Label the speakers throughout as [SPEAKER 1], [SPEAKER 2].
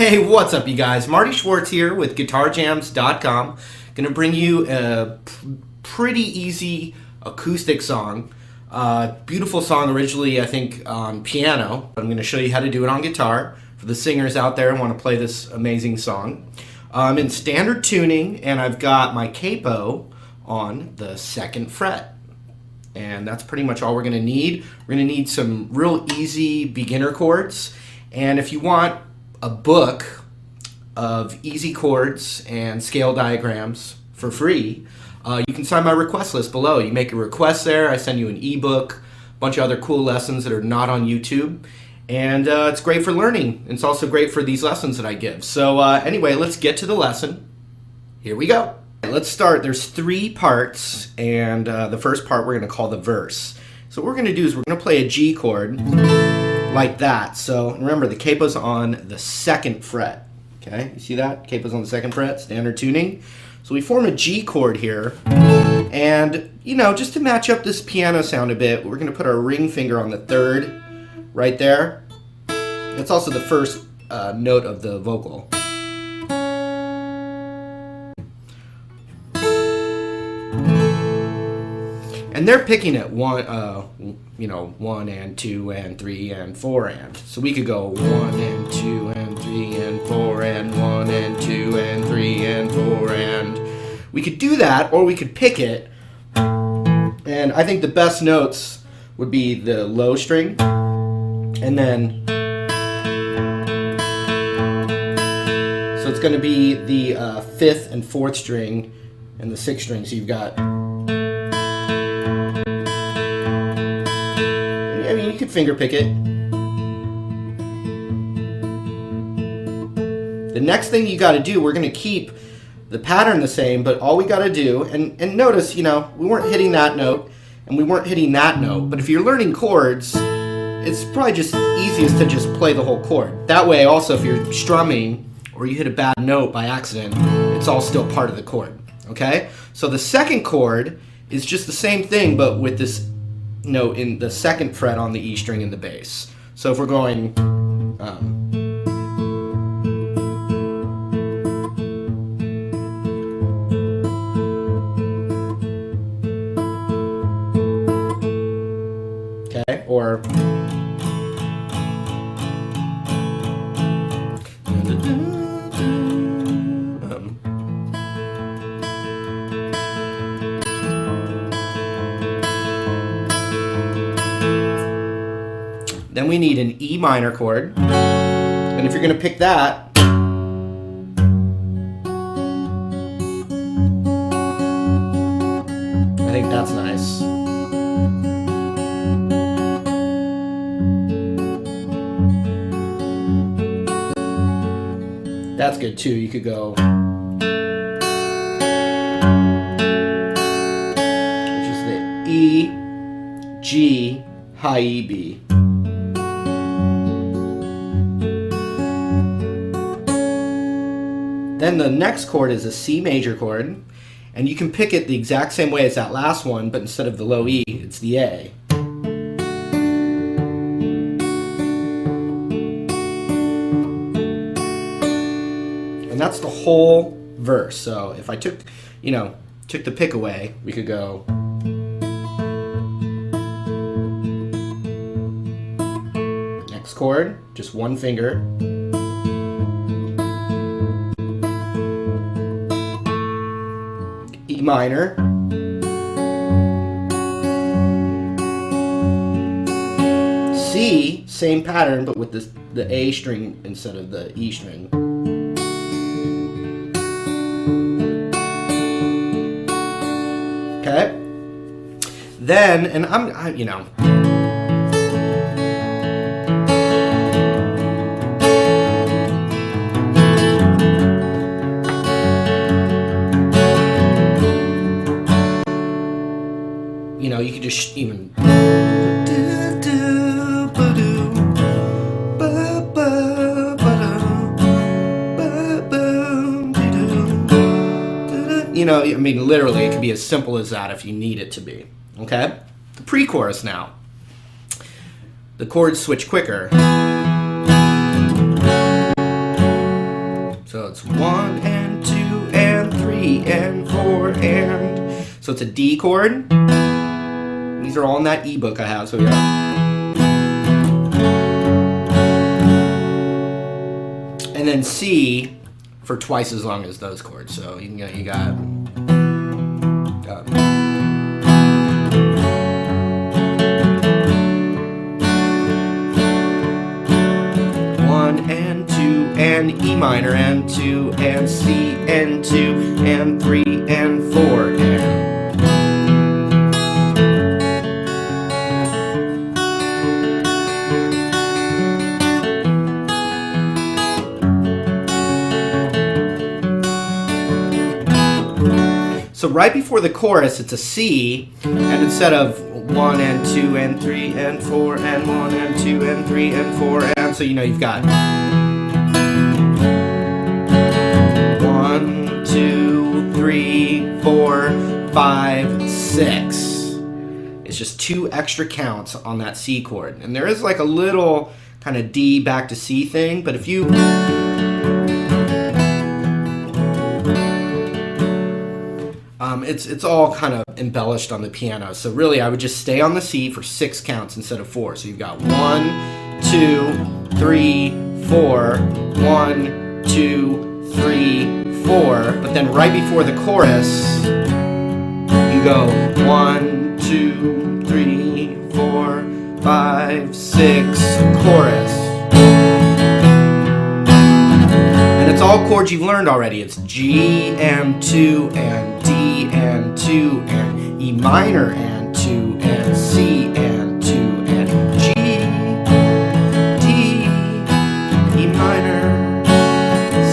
[SPEAKER 1] Hey, what's up, you guys? Marty Schwartz here with GuitarJams.com. Gonna bring you a pretty easy acoustic song. Beautiful song originally, I think, on piano. I'm gonna show you how to do it on guitar for the singers out there who want to play this amazing song. I'm in standard tuning, and I've got my capo on the 2nd fret. And that's pretty much all we're gonna need. We're gonna need some real easy beginner chords. And if you want a book of easy chords and scale diagrams for free, you can sign my request list below. You make a request there, I send you an ebook, a bunch of other cool lessons that are not on YouTube, and it's great for learning. It's also great for these lessons that I give. So anyway, let's get to the lesson. Here we go. Let's start. There's 3 parts, and the first part we're going to call the verse. So what we're going to do is we're going to play a G chord like that. So remember, the capo's on the 2nd fret. Okay, you see that? Capo's on the 2nd fret, standard tuning. So we form a G chord here, and you know, just to match up this piano sound a bit, we're going to put our ring finger on the 3rd right there. That's also the first note of the vocal. And they're picking it 1 and 2 and 3 and 4 and. So we could go 1 and 2 and 3 and 4 and 1 and 2 and 3 and 4 and. We could do that, or we could pick it. And I think the best notes would be the low string, and then. So it's going to be the 5th and 4th string and the 6th string. So you've got. I mean, you could finger pick it. The next thing you got to do, we're going to keep the pattern the same, but all we got to do, and notice, you know, we weren't hitting that note, and we weren't hitting that note, but if you're learning chords, it's probably just easiest to just play the whole chord. That way, also, if you're strumming, or you hit a bad note by accident, it's all still part of the chord, okay? So the 2nd chord is just the same thing, but with this note in the 2nd fret on the E string in the bass. So if we're going okay, or then we need an E minor chord, and if you're going to pick that, I think that's nice. That's good too. You could go, which is the E, G, high E, B. Then the next chord is a C major chord, and you can pick it the exact same way as that last one, but instead of the low E, it's the A. And that's the whole verse. So if I took the pick away, we could go. Next chord, just one finger. E minor, C, same pattern, but with the A string instead of the E string. Okay. Then, and I'm you know. You know, you could just even. You know, I mean, literally, it could be as simple as that if you need it to be. Okay? The pre-chorus now. The chords switch quicker. So it's 1 and 2 and 3 and 4 and... So it's a D chord. These are all in that ebook I have, so yeah. And then C for twice as long as those chords. So you got 1 and 2 and E minor and 2 and C and 2 and 3 and 4 and... So right before the chorus, it's a C, and instead of 1 and 2 and 3 and 4 and 1 and 2 and 3 and 4 and... So you've got 1, 2, 3, 4, 5, 6. It's just 2 extra counts on that C chord. And there is like a little kind of D back to C thing, but if you... It's all kind of embellished on the piano. So really, I would just stay on the C for 6 counts instead of 4. So you've got 1, 2, 3, 4, 1, 2, 3, 4. But then right before the chorus, you go 1, 2, 3, 4, 5, 6, chorus. And it's all chords you've learned already. It's G and 2 and D and 2 and E minor and 2 and C and 2 and G, D, E minor,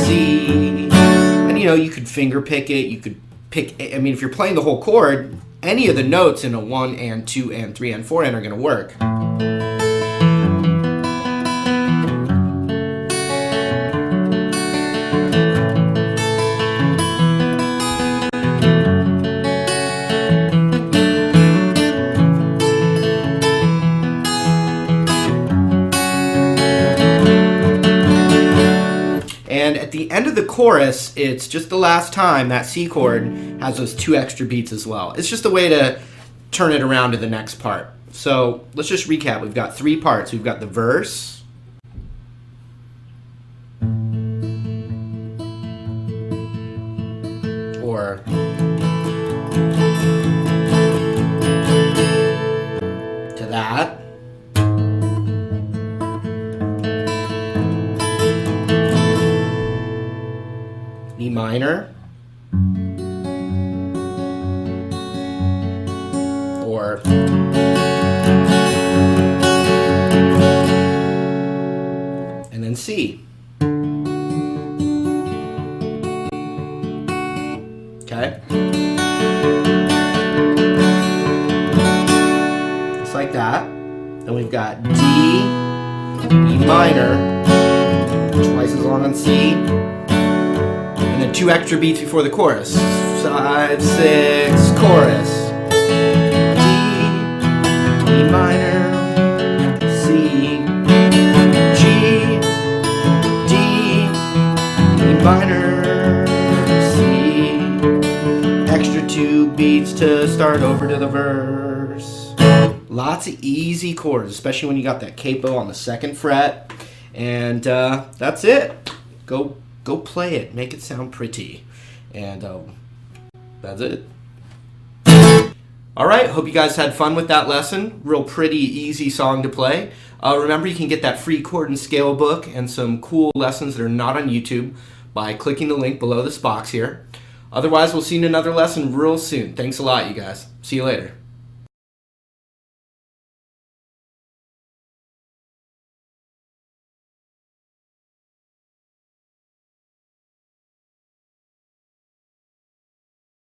[SPEAKER 1] C. And you could finger pick it. You could pick, I mean, if you're playing the whole chord, any of the notes in a 1 and 2 and 3 and 4 and are going to work. And at the end of the chorus, it's just the last time that C chord has those 2 extra beats as well. It's just a way to turn it around to the next part. So let's just recap. We've got 3 parts. We've got the verse, or to that. E minor, or and then C. Okay? Just like that. Then we've got D, E minor, twice as long on C. And then 2 extra beats before the chorus. 5, 6, chorus. D, E minor, C, G, D, E minor, C. Extra 2 beats to start over to the verse. Lots of easy chords, especially when you got that capo on the 2nd fret. And that's it. Go play it. Make it sound pretty. And that's it. Alright, hope you guys had fun with that lesson. Real pretty, easy song to play. Remember, you can get that free chord and scale book and some cool lessons that are not on YouTube by clicking the link below this box here. Otherwise, we'll see you in another lesson real soon. Thanks a lot, you guys. See you later.